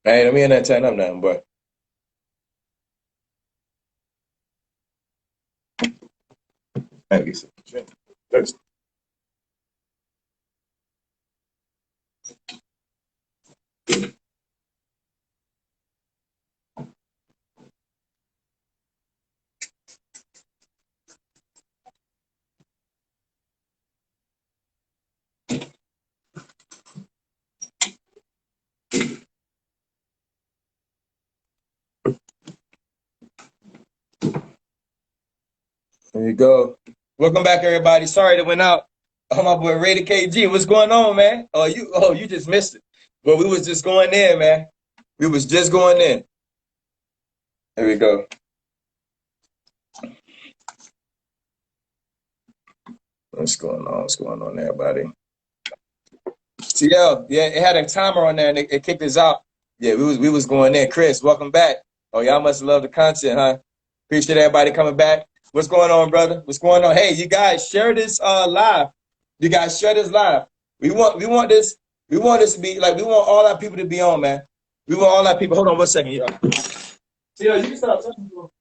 Hey, let me in that turn up nothing, boy. I get some drink. Thirsty. There you go. Welcome back, everybody. Sorry that went out. Oh, my boy, Raider KG. What's going on, man? You just missed it. But we was just going in, man. We was just going in. There we go. What's going on? What's going on, everybody? CL, yeah, it had a timer on there and it kicked us out. Yeah, we was going in. Chris, welcome back. Oh, y'all must love the content, huh? Appreciate everybody coming back. What's going on, brother? What's going on? Hey, you guys share this live. You guys share this live. We want this to be like, we want all our people to be on, man. We want all our people. Hold on 1 second, y'all. CL, you can stop talking to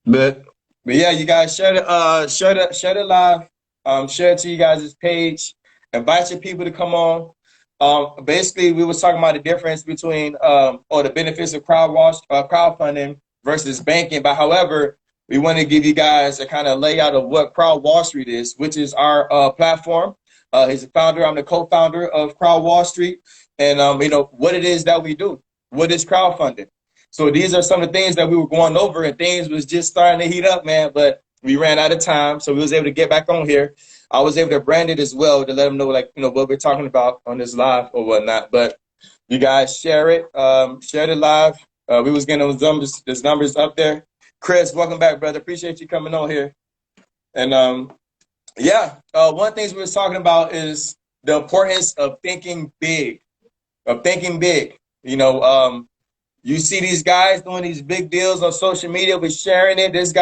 But yeah, you guys share the live, share it to you guys' page, invite your people to come on. Basically, we was talking about the difference between or the benefits of crowdfunding versus banking. But however, we want to give you guys a kind of layout of what WallStreet is, which is our platform. He's the founder. I'm the co-founder of WallStreet, and you know what it is that we do. What is crowdfunding? So these are some of the things that we were going over, and things was just starting to heat up, man. But we ran out of time, so we was able to get back on here. I was able to brand it as well to let them know, like, you know, what we're talking about on this live or whatnot. But you guys share it, share it live. We was getting those numbers up there. Chris, welcome back, brother. Appreciate you coming on here. And yeah, one of the things we was talking about is the importance of thinking big, You know, you see these guys doing these big deals on social media with sharing it. This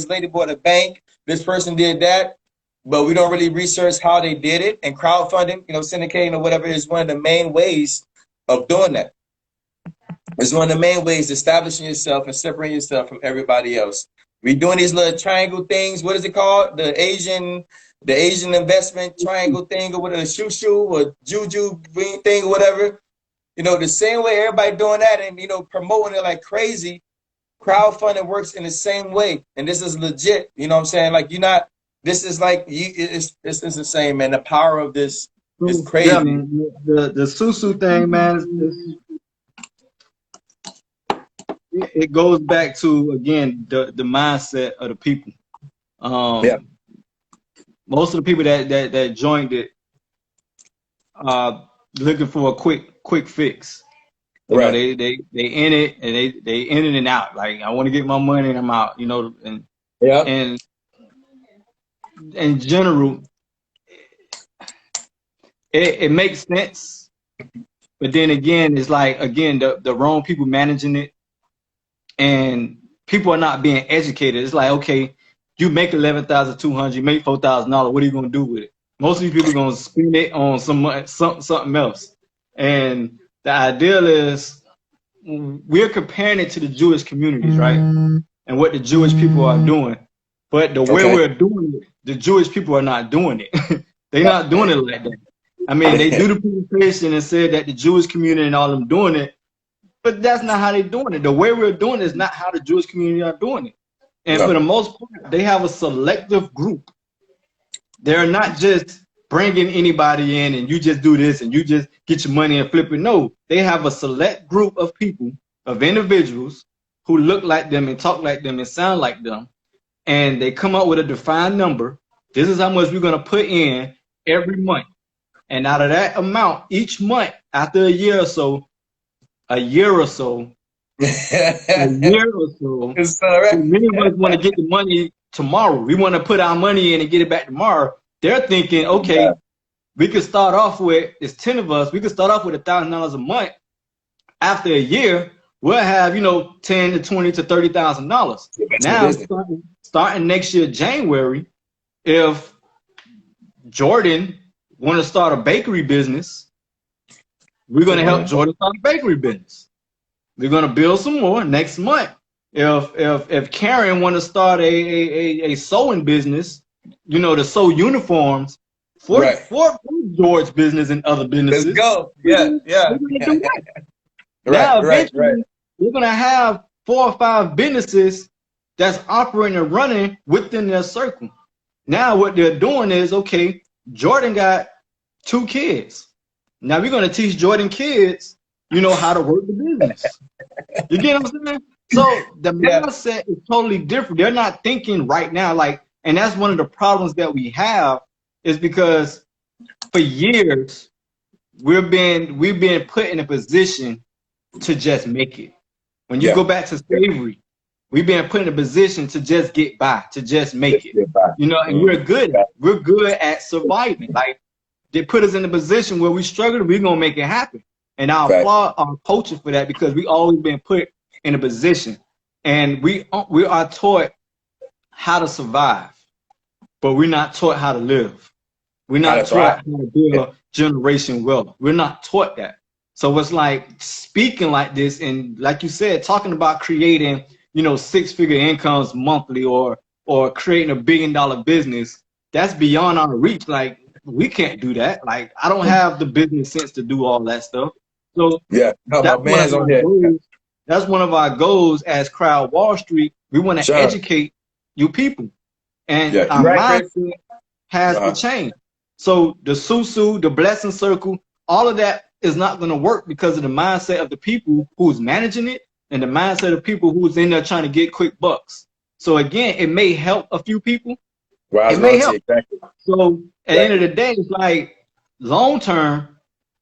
lady bought a bank. This person did that. But we don't really research how they did it. And crowdfunding, you know, syndicating or whatever is one of the main ways of doing that. It's one of the main ways establishing yourself and separating yourself from everybody else. We're doing these little triangle things. What is it called? The Asian investment triangle thing, or whatever, shoo or juju thing or whatever. You know, the same way everybody doing that and, you know, promoting it like crazy, crowdfunding works in the same way. And this is legit. You know what I'm saying? Like, this is like, it's insane, man. The power of this is crazy. Yeah, man, the Susu thing, man, it goes back to, again, the mindset of the people. Yeah. Most of the people that joined it looking for a quick fix. You know, they in it and they in it and out. Like, I want to get my money and I'm out. You know, and yeah. And in general, it makes sense, but then again, it's like, again, the wrong people managing it, and people are not being educated. It's like, okay, you make $11,200, you make $4,000. What are you gonna do with it? Most of these people are gonna spend it on something else. And the ideal is, we're comparing it to the Jewish communities, right? And what the Jewish people are doing. But the way we're doing it, the Jewish people are not doing it. They're not doing it like that. I mean, they do the presentation and said that the Jewish community and all them doing it, but that's not how they're doing it. The way we're doing it is not how the Jewish community are doing it. And for the most part, they have a selective group. They're not just bringing anybody in and you just do this and you just get your money and flip it. No, they have a select group of people, of individuals who look like them and talk like them and sound like them. And they come up with a defined number. This is how much we're going to put in every month. And out of that amount, each month, after a year or so, many of us want to get the money tomorrow. We want to put our money in and get it back tomorrow. They're thinking, okay, we could start off with, it's 10 of us, we could start off with $1,000 a month. After a year, we'll have, you know, 10 to 20 to $30,000. Now, starting next year, January, if Jordan want to start a bakery business, we're going to help Jordan start a bakery business. We're going to build some more next month. If Karen want to start a sewing business, you know, to sew uniforms for George's business and other businesses. Let's go. Yeah. Now, eventually, we're going to have 4 or 5 businesses that's operating and running within their circle. Now, what they're doing is, okay, Jordan got 2 kids. Now, we're going to teach Jordan kids, you know, how to work the business. You get what I'm saying? So the mindset is totally different. They're not thinking right now, like, and that's one of the problems that we have, is because for years, we've been put in a position to just make it. When you go back to slavery, we've been put in a position to just get by, to just make it. You know, and we're good at surviving. Like, they put us in a position where we struggle, we're gonna make it happen. And I applaud our culture for that, because we always been put in a position, and we are taught how to survive, but we're not taught how to live. We're not taught how to build generation wealth. We're not taught that. So it's like speaking like this, and like you said, talking about creating, you know, 6-figure incomes monthly, or creating $1 billion business, that's beyond our reach. Like, we can't do that. Like, I don't have the business sense to do all that stuff. So that's one of our goals as Crowd Wall Street. We want to educate you people, and our mindset has to change. So the Susu, the blessing circle, all of that is not going to work because of the mindset of the people who's managing it, and the mindset of people who's in there trying to get quick bucks. So again, it may help a few people. It may help. So at the end of the day, it's like, long term,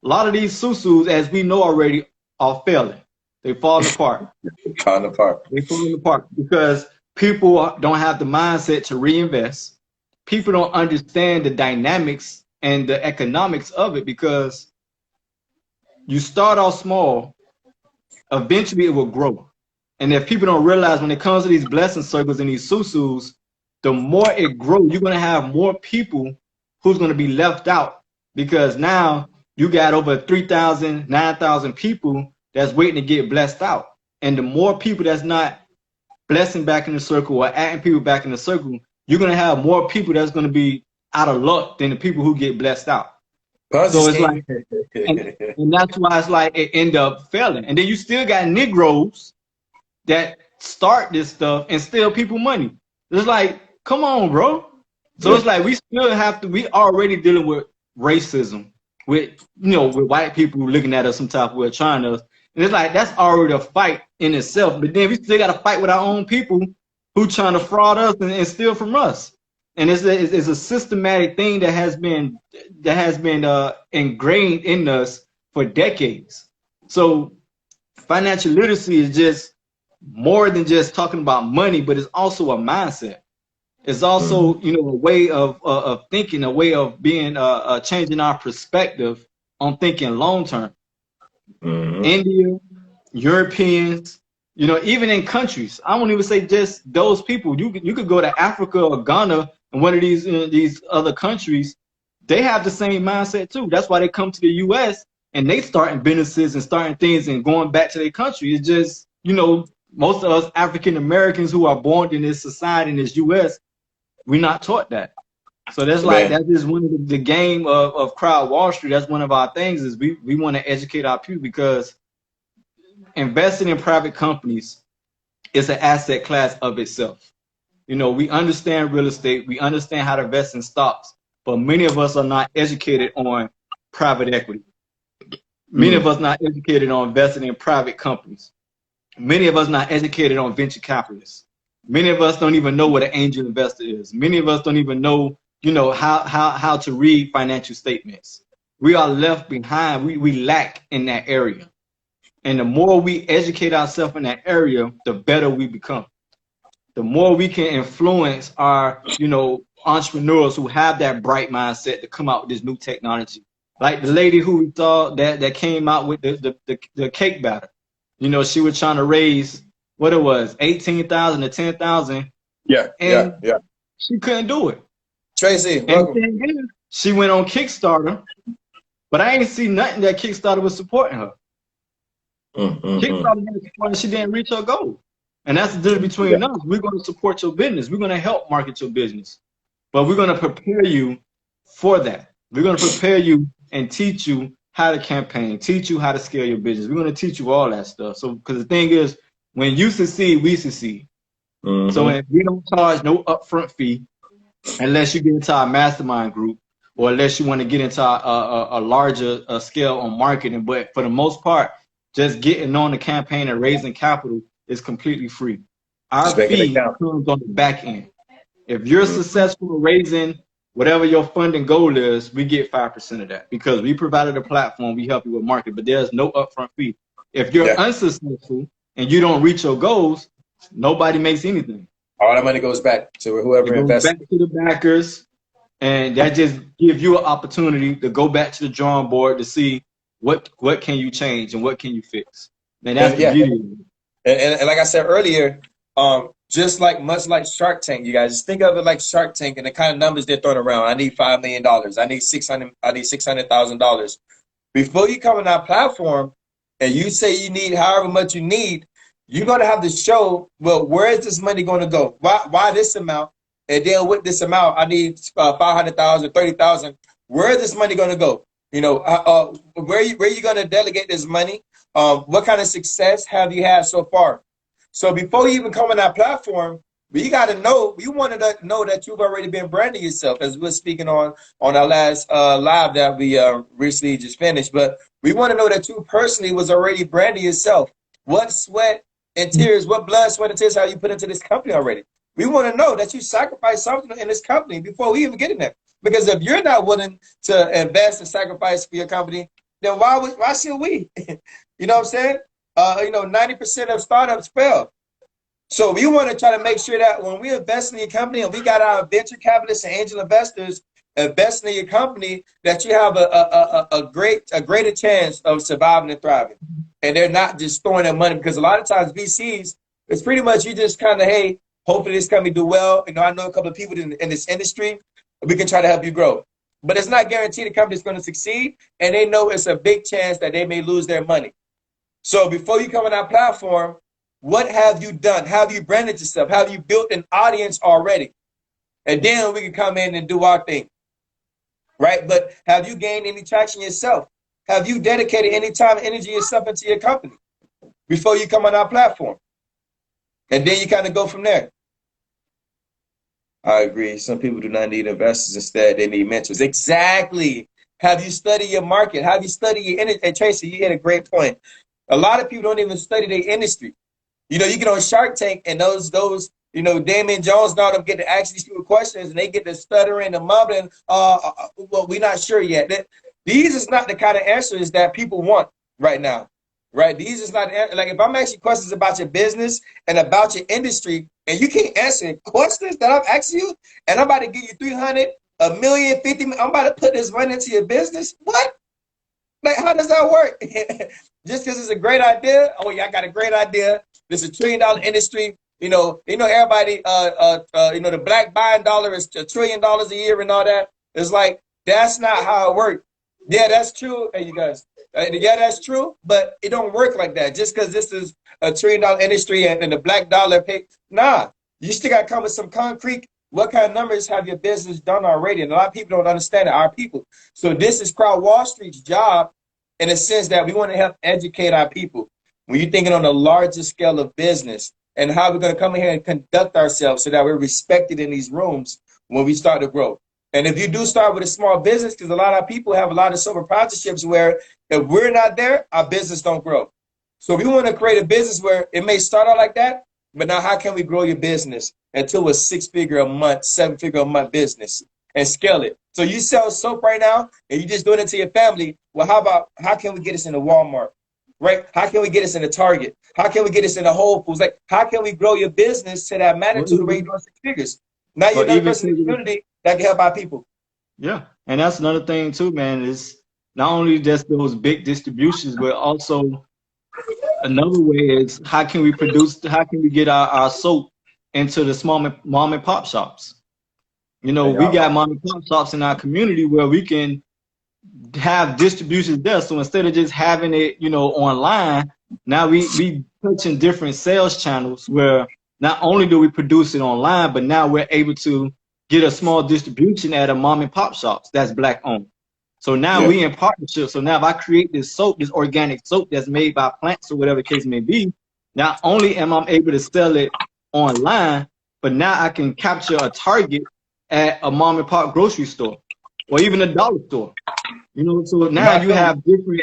a lot of these Susus, as we know already, are failing. They falling apart. They falling apart because people don't have the mindset to reinvest. People don't understand the dynamics and the economics of it, because you start off small, eventually it will grow. And if people don't realize, when it comes to these blessing circles and these Susus, the more it grows, you're going to have more people who's going to be left out, because now you got over 3,000, 9,000 people that's waiting to get blessed out. And the more people that's not blessing back in the circle or adding people back in the circle, you're going to have more people that's going to be out of luck than the people who get blessed out. So it's like, and that's why it's like it end up failing. And then you still got Negroes that start this stuff and steal people money. It's like, come on, bro. So it's like, we still have to, we already dealing with racism, with, you know, with white people looking at us some type of way, trying to, and it's like, that's already a fight in itself. But then we still got to fight with our own people who trying to fraud us and steal from us. And it's a systematic thing that has been ingrained in us for decades. So financial literacy is just more than just talking about money, but it's also a mindset. It's also, you know, a way of thinking, a way of being, changing our perspective on thinking long term. India, Europeans, you know, even in countries, I won't even say just those people. You could go to Africa or Ghana and one of these other countries, they have the same mindset too. That's why they come to the U.S. and they starting businesses and starting things and going back to their country. It's just, you know, most of us African Americans who are born in this society, in this U.S., we're not taught that. So that's like, that's just one of the game of Crowd Wall Street. That's one of our things, is we want to educate our people, because investing in private companies is an asset class of itself. You know, we understand real estate, we understand how to invest in stocks, but many of us are not educated on private equity. Many of us not educated on investing in private companies. Many of us not educated on venture capitalists. Many of us don't even know what an angel investor is. Many of us don't even know, you know, how to read financial statements. We are left behind. We lack in that area. And the more we educate ourselves in that area, the better we become. The more we can influence our, you know, entrepreneurs who have that bright mindset to come out with this new technology. Like the lady who we saw that came out with the cake batter. You know, she was trying to raise what it was, 18,000 to 10,000, Yeah, and yeah. she couldn't do it. Tracy, And welcome. she went on Kickstarter, but I ain't see nothing that Kickstarter was supporting her. Kickstarter didn't support her, she didn't reach her goal. And that's the difference between us. We're going to support your business. We're going to help market your business. But we're going to prepare you for that. We're going to prepare you and teach you how to campaign, teach you how to scale your business. We're going to teach you all that stuff. So, because the thing is, when you succeed, we succeed. So if we don't charge no upfront fee, unless you get into our mastermind group, or unless you want to get into a larger scale on marketing. But for the most part, just getting on the campaign and raising capital is completely free. Our fee comes on the back end. If you're successful in raising whatever your funding goal is, we get 5% of that because we provided a platform, we help you with market, but there's no upfront fee. If you're unsuccessful and you don't reach your goals, nobody makes anything. All that money goes back to whoever invested. Back to the backers, and that just gives you an opportunity to go back to the drawing board to see what can you change and what can you fix. And that's the beauty of it. And like I said earlier, just much like Shark Tank, you guys just think of it like Shark Tank and the kind of numbers they're throwing around. I need $5 million. I need $600,000. Before you come on our platform and you say you need however much you need, you're going to have to show, well, where is this money going to go? Why this amount? And then with this amount, I need 500,000, 30,000. Where is this money going to go? You know, where are you going to delegate this money? What kind of success have you had so far? So before you even come on our platform, we got to know, we wanted to know that you've already been branding yourself, as we're speaking on our last live that we recently just finished. But we want to know that you personally was already branding yourself. What sweat and tears, what blood, sweat, and tears have you put into this company already? We want to know that you sacrificed something in this company before we even get in there. Because if you're not willing to invest and sacrifice for your company, then why should we? You know what I'm saying? 90% of startups fail. So we want to try to make sure that when we invest in your company and we got our venture capitalists and angel investors investing in your company, that you have a greater chance of surviving and thriving. And they're not just throwing their money, because a lot of times VCs, it's pretty much you just kind of, hey, hopefully this company do well. You know, I know a couple of people in this industry. We can try to help you grow. But it's not guaranteed the company is going to succeed, and they know it's a big chance that they may lose their money. So before you come on our platform, what have you done? Have you branded yourself? Have you built an audience already? And then we can come in and do our thing, right? But have you gained any traction yourself? Have you dedicated any time and energy yourself into your company before you come on our platform? And then you kind of go from there. I agree. Some people do not need investors. Instead, they need mentors. Exactly. Have you studied your market? Have you studied your industry? And Tracy, you hit a great point. A lot of people don't even study their industry. You know, you get on Shark Tank and those Damon Jones and all them get to ask these people questions and they get to stuttering and mumbling. Well, we're not sure yet. These is not the kind of answers that people want right now. Right? These is not, like, if I'm asking questions about your business and about your industry and you can't answer questions that I'm asking you, and I'm about to give you 300, a million, 50, I'm about to put this money into your business. What? Like, how does that work? Just because it's a great idea? Oh yeah, I got a great idea. This is $1 trillion industry. You know everybody. The black buying dollar is $1 trillion a year and all that. It's like, that's not how it works. Yeah, that's true. Hey, you guys. Yeah, that's true, but it don't work like that. Just because this is a $1 trillion industry and the black dollar pay, nah. You still got to come with some concrete. What kind of numbers have your business done already? And a lot of people don't understand it, our people. So this is WallStreet's job, in a sense that we want to help educate our people. When you're thinking on a larger scale of business and how we're going to come in here and conduct ourselves so that we're respected in these rooms when we start to grow. And if you do start with a small business, because a lot of people have a lot of sole proprietorships where if we're not there, our business don't grow. So we want to create a business where it may start out like that, but now how can we grow your business into a 6-figure a month, 7-figure a month business and scale it? So you sell soap right now and you just doing it to your family. Well, how can we get this into Walmart, right? How can we get this into Target? How can we get this into Whole Foods? Like, how can we grow your business to that magnitude where you're doing 6 figures? Now you're Or another even person in the community that can help our people. yeah, and that's another thing too, man. Is not only just those big distributions, but also another way is how can we get our soap into the small mom and pop shops? You know, we got mom and pop shops in our community where we can have distributions there. So instead of just having it, you know, online, now we touching different sales channels where not only do we produce it online, but now we're able to get a small distribution at a mom and pop shops that's black owned. So now Yeah. we in partnership. So now if I create this soap, this organic soap that's made by plants or whatever the case may be, not only am I able to sell it online, but now I can capture a target at a mom and pop grocery store or even a dollar store. You know, so now you have different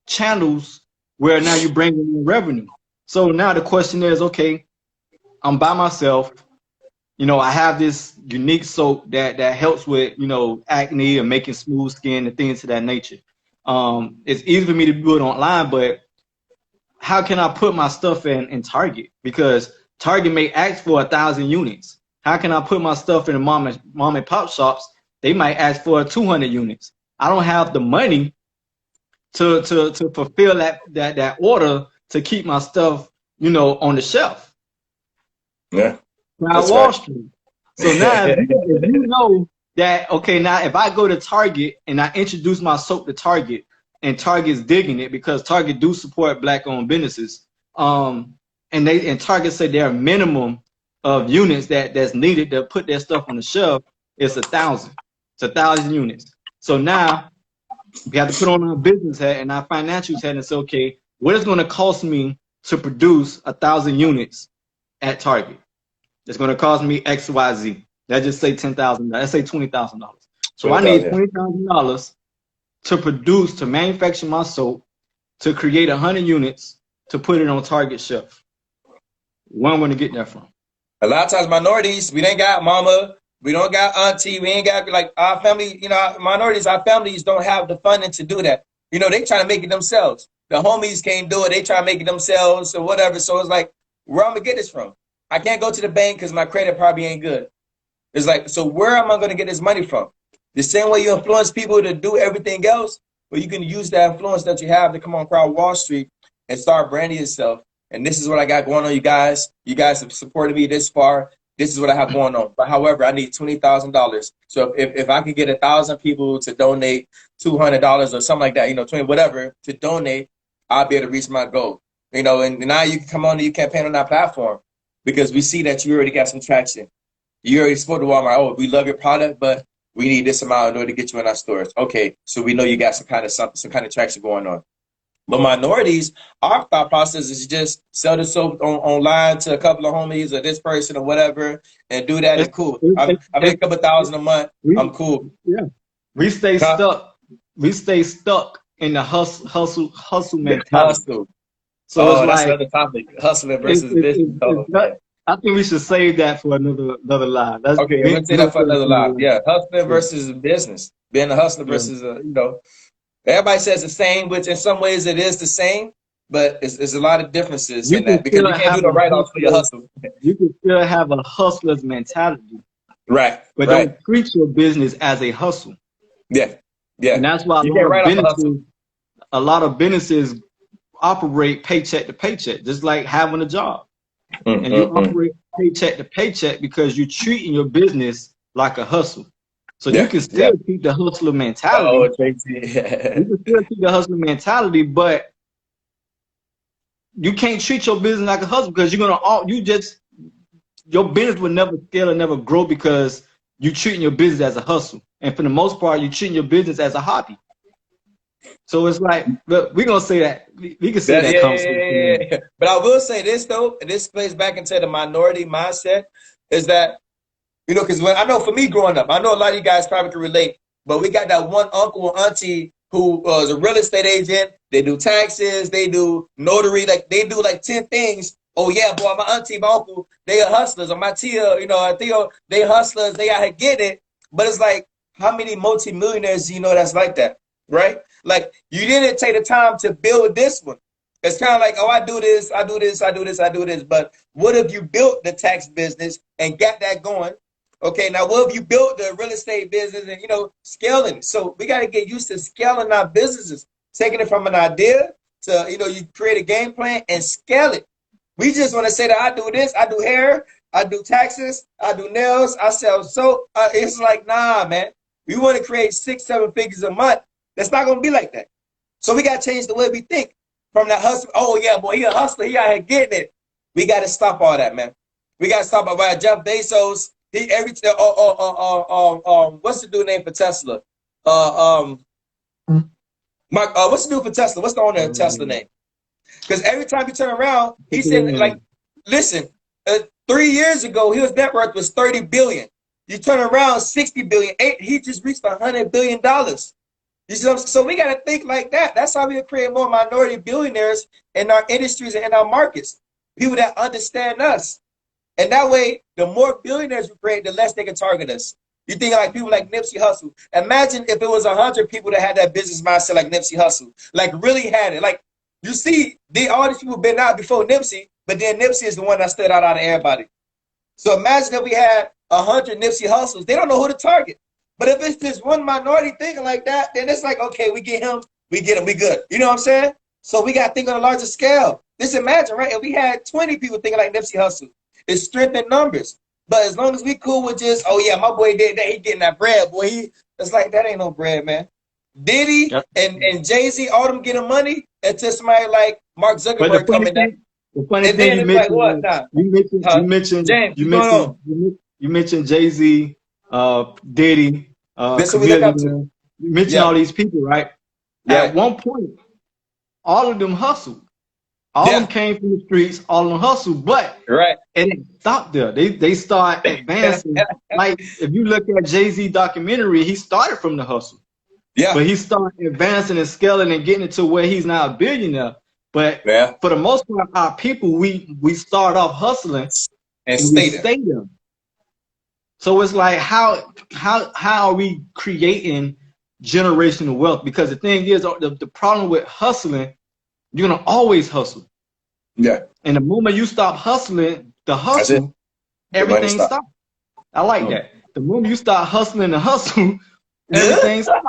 channels where now you're bringing in revenue. So now the question is, okay, I'm by myself. You know, I have this unique soap that helps with, you know, acne and making smooth skin and things of that nature. It's easy for me to do it online, but how can I put my stuff in Target? Because Target may ask for 1,000 units. How can I put my stuff in the mom and pop shops? They might ask for 200 units. I don't have the money to fulfill that order to keep my stuff, you know, on the shelf. Yeah. Now Wall Street. So now if you know that, okay, now if I go to Target and I introduce my soap to Target and Target's digging it because Target do support black owned businesses, and Target say their minimum of units that's needed to put their stuff on the shelf is 1,000. It's 1,000 units. So now we have to put on our business hat and our financials hat and say, okay, what is going to cost me to produce 1,000 units at Target? It's going to cost me X, Y, Z. Let's just say $10,000. Let's say $20,000. So I need $20,000 to manufacture my soap, to create 100 units, to put it on Target shelf. Where am I going to get that from? A lot of times minorities, we ain't got mama, we don't got auntie, we ain't got like our family, you know, minorities, our families don't have the funding to do that. You know, they try to make it themselves. The homies can't do it. They try to make it themselves or whatever. So it's like, where am I going to get this from? I can't go to the bank because my credit probably ain't good. It's like, so where am I going to get this money from? The same way you influence people to do everything else, but you can use that influence that you have to come on Wall Street and start branding yourself. And this is what I got going on, you guys. You guys have supported me this far. This is what I have going on. But however, I need $20,000. So if I could get 1,000 people to donate $200 or something like that, you know, 20, whatever, to donate, I'll be able to reach my goal. You know, and now you can come on and you campaign on that platform because we see that you already got some traction. You already spoke to Walmart. Oh, we love your product, but we need this amount in order to get you in our stores. Okay, so we know you got some kind of traction going on. But minorities, our thought process is just sell the soap online to a couple of homies or this person or whatever, and do that. It's cool. I make a couple $1,000 a month. I'm cool. Yeah, we stay stuck. We stay stuck in the hustle mentality. Hustle. So it's that's like another topic: hustling versus business. I think we should save that for another live. Okay, we'll say that for another live. Yeah, hustling versus business. Being a hustler versus you know. Everybody says the same, which in some ways it is the same, but it's a lot of differences in that because you can't do the write-offs for your hustle. You can still have a hustler's mentality. Right. But don't treat your business as a hustle. Yeah. Yeah. And that's why a lot of businesses operate paycheck to paycheck, just like having a job. And you operate paycheck to paycheck because you're treating your business like a hustle. So you can still keep the hustler mentality. You can still keep the hustler mentality, but you can't treat your business like a hustle because your business will never scale and never grow because you're treating your business as a hustle. And for the most part, you're treating your business as a hobby. So it's like, look, we're gonna say that we can say that conversation. Yeah. But I will say this though, and this plays back into the minority mindset, is that you know, because I know for me growing up, I know a lot of you guys probably can relate, but we got that one uncle or auntie who is a real estate agent. They do taxes, they do notary, like they do like 10 things. Oh yeah, boy, my auntie, my uncle, they are hustlers. Or my tia, you know, Theo, they hustlers, they out here get it. But it's like, how many multimillionaires do you know that's like that, right? Like you didn't take the time to build this one. It's kind of like, oh, I do this, I do this, I do this, I do this. But what if you built the tax business and got that going? Okay, now what if you build the real estate business and scaling? So we got to get used to scaling our businesses, taking it from an idea to you create a game plan and scale it. We just want to say that I do this, I do hair, I do taxes, I do nails, I sell soap. It's like, nah, man. We want to create 6, 7 figures a month. That's not gonna be like that. So we got to change the way we think from that hustle. Oh yeah, boy, he a hustler. He out here getting it. We got to stop all that, man. We got to stop about Jeff Bezos. He what's the dude name for Tesla? Mark. What's the dude for Tesla? What's the owner of Tesla name? Because every time you turn around, he said, like, listen, 3 years ago, his net worth was 30 billion. You turn around, 60 billion. He just reached $100 billion. You see what I'm saying? So we got to think like that. That's how we create more minority billionaires in our industries and in our markets. People that understand us. And that way, the more billionaires we create, the less they can target us. You think like people like Nipsey Hussle. Imagine if it was 100 people that had that business mindset like Nipsey Hussle. Like really had it. Like you see, all these people been out before Nipsey, but then Nipsey is the one that stood out of everybody. So imagine if we had 100 Nipsey Hussles. They don't know who to target. But if it's just one minority thinking like that, then it's like, okay, we get him, we get him, we good. You know what I'm saying? So we got to think on a larger scale. Just imagine, right? If we had 20 people thinking like Nipsey Hussle, it's strength in numbers. But as long as we cool with just, oh yeah, my boy did that, he getting that bread, boy. It's like, that ain't no bread, man. Diddy and Jay-Z, all them getting money until somebody like Mark Zuckerberg coming down. The funny thing you mentioned, like, what? you mentioned Jay-Z, Diddy, you mentioned all these people, right? Yeah. At one point, all of them hustled. All of them came from the streets, all of them hustled, but and it stopped there. They start advancing. Like if you look at Jay-Z documentary, he started from the hustle. Yeah. But he started advancing and scaling and getting it to where he's now a billionaire. But for the most part, our people, we start off hustling and stay there. So it's like how are we creating generational wealth? Because the thing is, the problem with hustling, you're gonna always hustle. Yeah. And the moment you stop hustling, everything stops. I like that. The moment you start hustling the hustle, everything stops.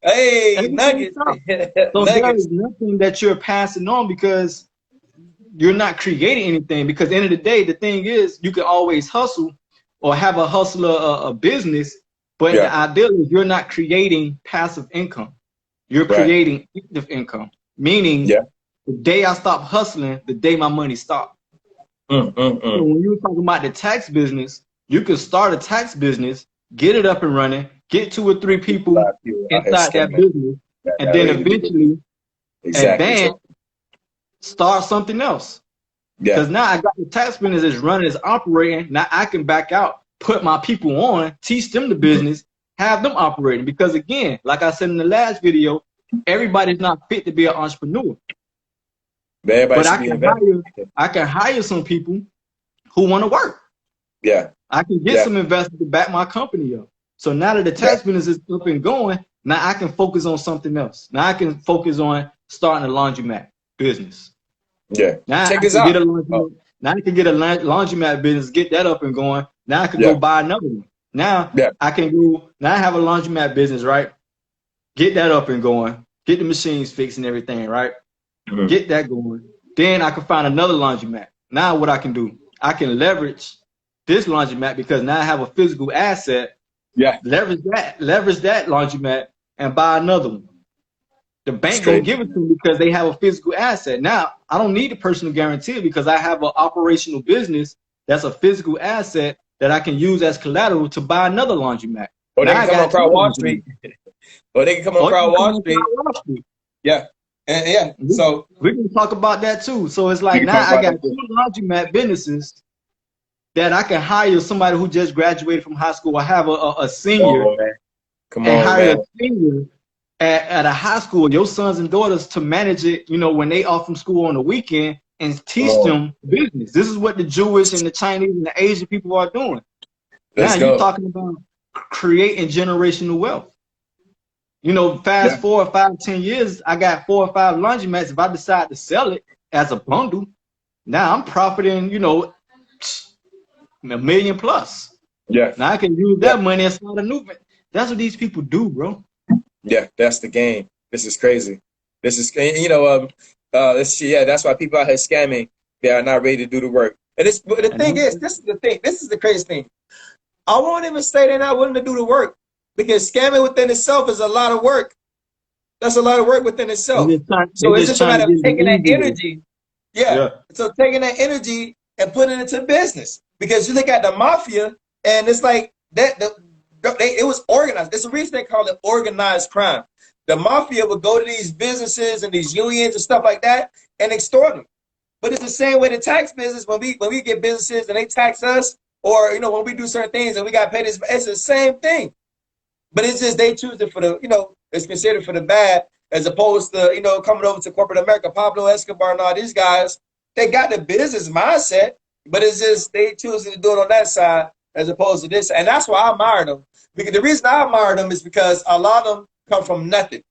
Hey, nuggets. So there is nothing that you're passing on because you're not creating anything. Because at the end of the day, the thing is, you can always hustle or have a hustler a business, but the ideal is you're not creating passive income. You're creating active income. Meaning, the day I stop hustling, the day my money stops. So when you were talking about the tax business, you can start a tax business, get it up and running, get 2 or 3 people inside that business, and then eventually advance, start something else. Because now I got the tax business is running, is operating. Now I can back out, put my people on, teach them the business, have them operating. Because again, like I said in the last video, everybody's not fit to be an entrepreneur. But I can hire some people who want to work. Yeah. I can get some investors to back my company up. So now that the tax business is up and going, now I can focus on something else. Now I can focus on starting a laundromat business. Yeah. Now check this out. Now I can get a laundromat business, get that up and going. Now I can go buy another one. Now I can go. Now I have a laundromat business, right? Get that up and going. Get the machines fixed and everything, right? Get that going. Then I can find another laundromat. Now what I can do, I can leverage this laundromat because now I have a physical asset. Yeah. Leverage that laundromat and buy another one. The bank gonna give it to me because they have a physical asset. Now I don't need a personal guarantee because I have an operational business that's a physical asset that I can use as collateral to buy another laundromat. Or they can come on WallStreet. Or they can come on WallStreet. Yeah. And so we can talk about that too. So it's like now I got 2 laundromat businesses that I can hire somebody who just graduated from high school or have a senior hire a senior at a high school, your sons and daughters to manage it, when they off from school on the weekend and teach them business. This is what the Jewish and the Chinese and the Asian people are doing. Now you're talking about creating generational wealth. Fast forward 5, 10 years, I got 4 or 5 laundromats. If I decide to sell it as a bundle, now I'm profiting, $1 million plus. Yeah. Now I can use Yeah. that money and start a new. That's what these people do, bro. Yeah. That's the game. This is crazy. This is, let's see. Yeah. That's why people out here scamming. They are not ready to do the work. And it's, but the thing is, And this is the thing. This is the crazy thing. I won't even say they're not willing to do the work because scamming within itself is a lot of work. That's a lot of work within itself. they So it's just just a trying to matter of get the taking that easy way. energy. Yeah. Yeah. So taking that energy and putting it into business. Because you look at the mafia and it's like that it was organized. It's the reason they call it organized crime. The mafia would go to these businesses and these unions and stuff like that and extort them. But it's the same way the tax business when we get businesses and they tax us, or when we do certain things and we got paid this, it's the same thing. But it's just they choose it for the, it's considered for the bad, as opposed to, coming over to corporate America. Pablo Escobar and all these guys, they got the business mindset, but it's just they choosing to do it on that side as opposed to this. And that's why I admire them. Because the reason I admire them is because a lot of them come from nothing.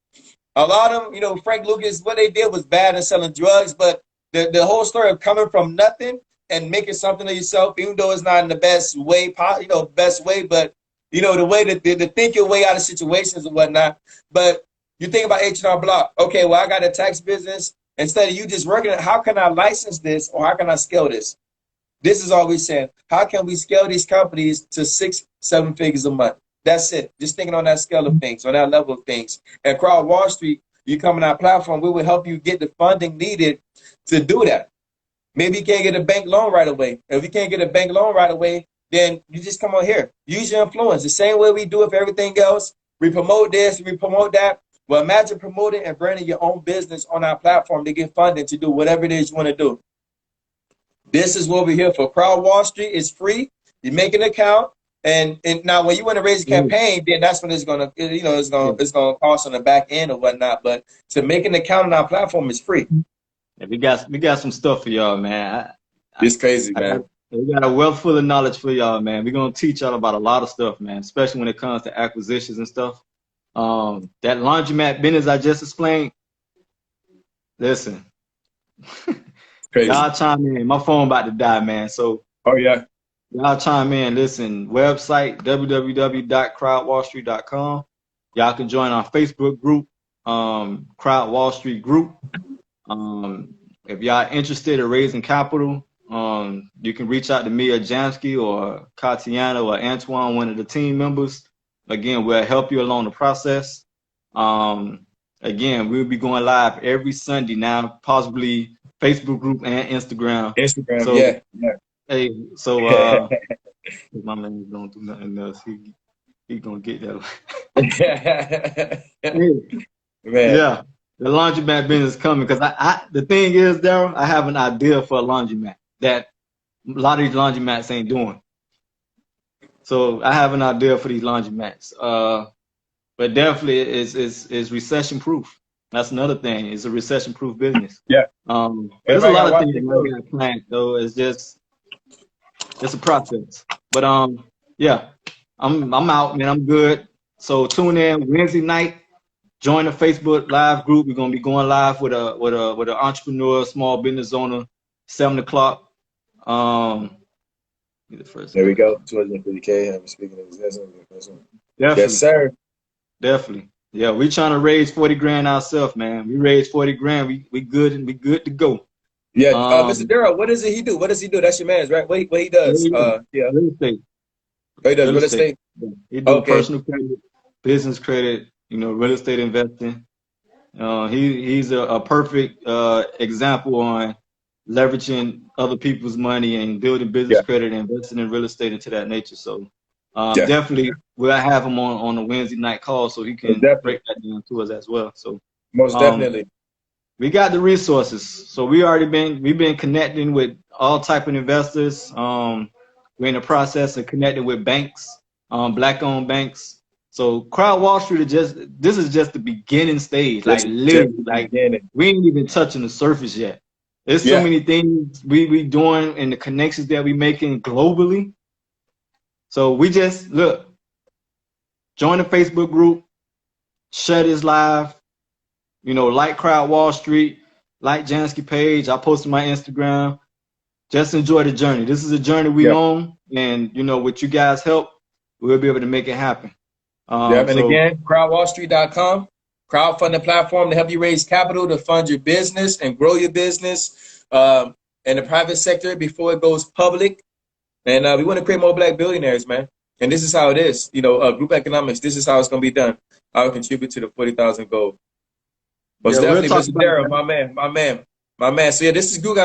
A lot of them, Frank Lucas, what they did was bad in selling drugs, but the whole story of coming from nothing and making something of yourself, even though it's not in the best way, best way, but the way that to think your way out of situations and whatnot. But you think about H&R Block. Okay, well, I got a tax business. Instead of you just working, how can I license this or how can I scale this? This is all we're saying. How can we scale these companies to 6-7 figures a month? That's it. Just thinking on that scale of things, on that level of things. And Crowd Wall Street, you come on our platform, we will help you get the funding needed to do that. Maybe you can't get a bank loan right away. If you can't get a bank loan right away, then you just come on here. Use your influence. The same way we do it for everything else. We promote this, we promote that. Well, imagine promoting and branding your own business on our platform to get funding to do whatever it is you want to do. This is what we're here for. Crowd Wall Street is free. You make an account, and now when you want to raise a campaign, then that's when it's gonna, it's gonna cost on the back end or whatnot. But to make an account on our platform is free. Yeah, we got some stuff for y'all, man. It's crazy, man. We got a wealth full of knowledge for y'all, man. We're gonna teach y'all about a lot of stuff, man, especially when it comes to acquisitions and stuff. That laundromat business I just explained. Listen, Crazy. y'all chime in. My phone about to die, man. So oh yeah, y'all chime in. Listen, website www.crowdwallstreet.com. Y'all can join our Facebook group, Crowd Wall Street Group. If y'all interested in raising capital, you can reach out to me or Jansky or Katiana or Antoine, one of the team members. Again, we'll help you along the process. Again, we'll be going live every Sunday now, possibly Facebook group and Instagram. So, yeah. Hey, so my man's don't do nothing else. He gonna get that. Hey, man. Yeah. The laundromat business is coming because the thing is, Daryl, I have an idea for a laundromat that a lot of these laundromats ain't doing. So I have an idea for these laundromats. But definitely it's recession proof. That's another thing. It's a recession proof business. Yeah. There's a lot of things that I got planned, though. It's a process. But yeah, I'm out, man. I'm good. So tune in Wednesday night. Join the Facebook live group. We're gonna be going live with an entrepreneur, small business owner, 7 o'clock. There we go. 250K. I'm speaking of business. Definitely. Yes, sir. Definitely. Yeah, we trying to raise 40 grand ourselves, man. We raised 40 grand. We good and we good to go. Yeah. Mr. Darrell, what does he do? What does he do? That's your man's, right? What he does? Yeah. Real estate. Oh, he does real estate. He do personal credit, business credit, real estate investing. He's a perfect example on leveraging other people's money and building business credit and investing in real estate into that nature. So definitely we'll have him on a Wednesday night call so he can break that down to us as well. So most definitely. We got the resources. So we've been connecting with all type of investors. We're in the process of connecting with banks, black-owned banks. So Crowd Wall Street this is just the beginning stage. Like literally, we ain't even touching the surface yet. There's so many things we doing and the connections that we making globally. So we just join the Facebook group, share this live, like Crowd Wall Street, like Jansky page. I posted my Instagram. just enjoy the journey. This is a journey we Yep. own, and you know, with you guys' help, we'll be able to make it happen. Yep. And So again, crowdwallstreet.com, crowdfunding platform to help you raise capital to fund your business and grow your business in the private sector before it goes public. And we want to create more Black billionaires, man. And this is how it is. You know, group economics, this is how it's going to be done. I will contribute to the 40,000 goal. Most yeah, we'll definitely, talk Mr. about Darrell, that. my man. So yeah, this is group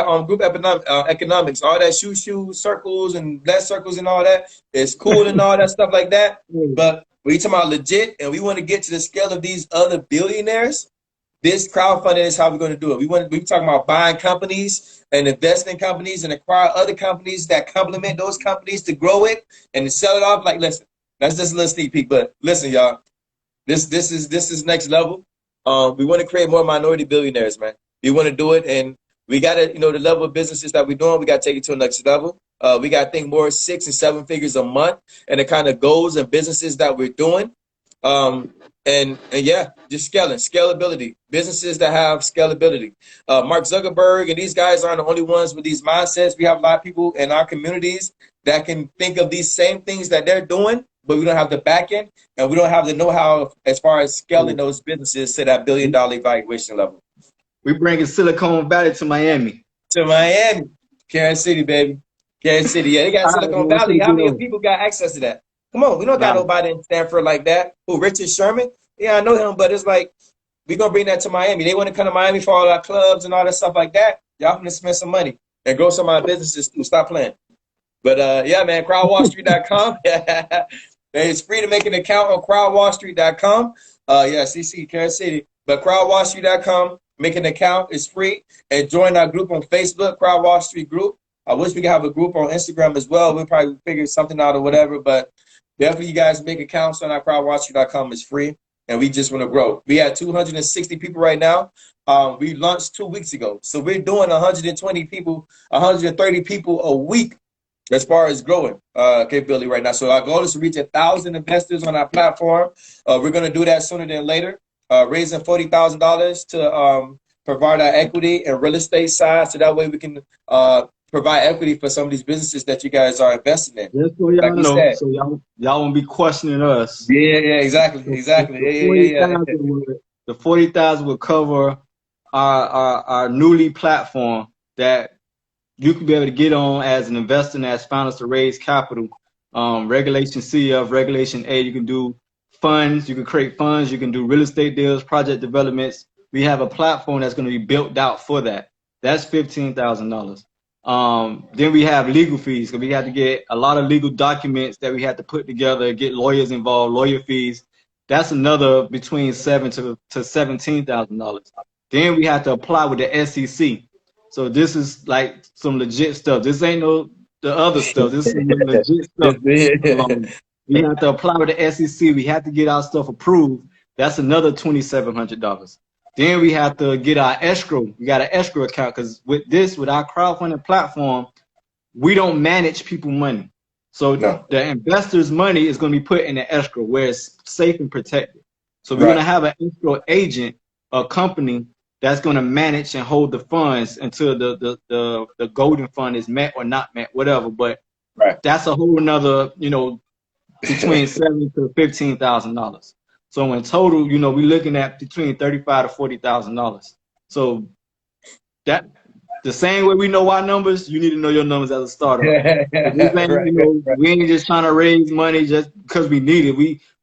economics. All that shoe circles and black circles and all that is cool and all that stuff like that. But when you talking about legit, and we want to get to the scale of these other billionaires, this crowdfunding is how we're going to do it. We talking about buying companies and investing in companies and acquire other companies that complement those companies to grow it and to sell it off. Like, listen, that's just a little sneak peek. But listen, y'all, this is next level. We want to create more minority billionaires, man. We want to do it, and we got to, the level of businesses that we're doing, we got to take it to the next level. We got to think more 6 and 7 figures a month, and the kind of goals and businesses that we're doing. And yeah, just scalability, businesses that have scalability. Mark Zuckerberg and these guys aren't the only ones with these mindsets. We have a lot of people in our communities that can think of these same things that they're doing, but we don't have the back end and we don't have the know-how as far as scaling those businesses to that $1 billion evaluation level. We bringing Silicon Valley to Miami. To Miami, Kansas City, baby. Kansas City. Yeah, they got Silicon Valley. How many people got access to that? Come on, we don't got nobody in Stanford like that. Who, Richard Sherman? Yeah, I know him, but it's like, we're going to bring that to Miami. They want to come to Miami for all our clubs and all that stuff like that. Y'all going to spend some money and grow some of our businesses to stop playing. But yeah, man, crowdwallstreet.com. It's free to make an account on crowdwallstreet.com. Yeah, CC, Kansas City. But crowdwallstreet.com, make an account. It's free. And join our group on Facebook, Crowd Wall Street Group. I wish we could have a group on Instagram as well. We'll probably figure something out or whatever. But definitely, you guys make accounts on our crowdwallstreet.com. It's free. And we just want to grow. We have 260 people right now. We launched 2 weeks ago. So we're doing 120 people, 130 people a week as far as growing capability right now. So our goal is to reach 1,000 investors on our platform. We're going to do that sooner than later, raising $40,000 to provide our equity and real estate side. So that way we can provide equity for some of these businesses that you guys are investing in. Just so y'all know, so y'all won't be questioning us. Yeah, exactly. The 40,000 will cover our newly platform that you can be able to get on as an investor and as founders to raise capital. Regulation CF, Regulation A, you can do funds, you can create funds, you can do real estate deals, project developments. We have a platform that's going to be built out for that. That's $15,000. Then we have legal fees, because we have to get a lot of legal documents that we have to put together, get lawyers involved, lawyer fees. That's another between $7,000 to $17,000. Then we have to apply with the SEC. So this is like some legit stuff. This ain't the other stuff. This is some legit stuff. We have to apply with the SEC. We have to get our stuff approved. That's another $2,700. Then we have to get our escrow. We got an escrow account, because with our crowdfunding platform, we don't manage people's money. So the investors' money is going to be put in the escrow where it's safe and protected. So we're going to have an escrow agent, a company that's going to manage and hold the funds until the golden fund is met or not met, whatever. But that's a whole nother, between $7,000 to $15,000. So in total, we're looking at between $35,000 to $40,000. So that the same way we know our numbers, you need to know your numbers as a startup. We ain't just trying to raise money just because we need it.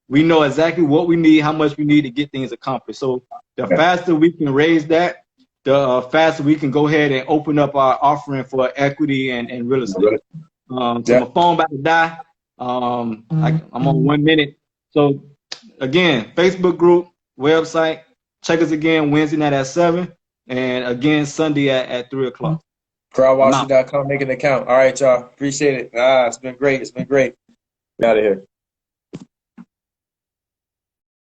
We know exactly what we need, how much we need to get things accomplished. So the faster we can raise that, the faster we can go ahead and open up our offering for equity and real estate. So my phone about to die. I'm on 1 minute. So again, Facebook group, website. Check us again Wednesday night at 7, and again Sunday at 3 o'clock. Crowdwallstreet.com, make an account. All right, y'all. Appreciate it. It's been great. It's been great. Get out of here.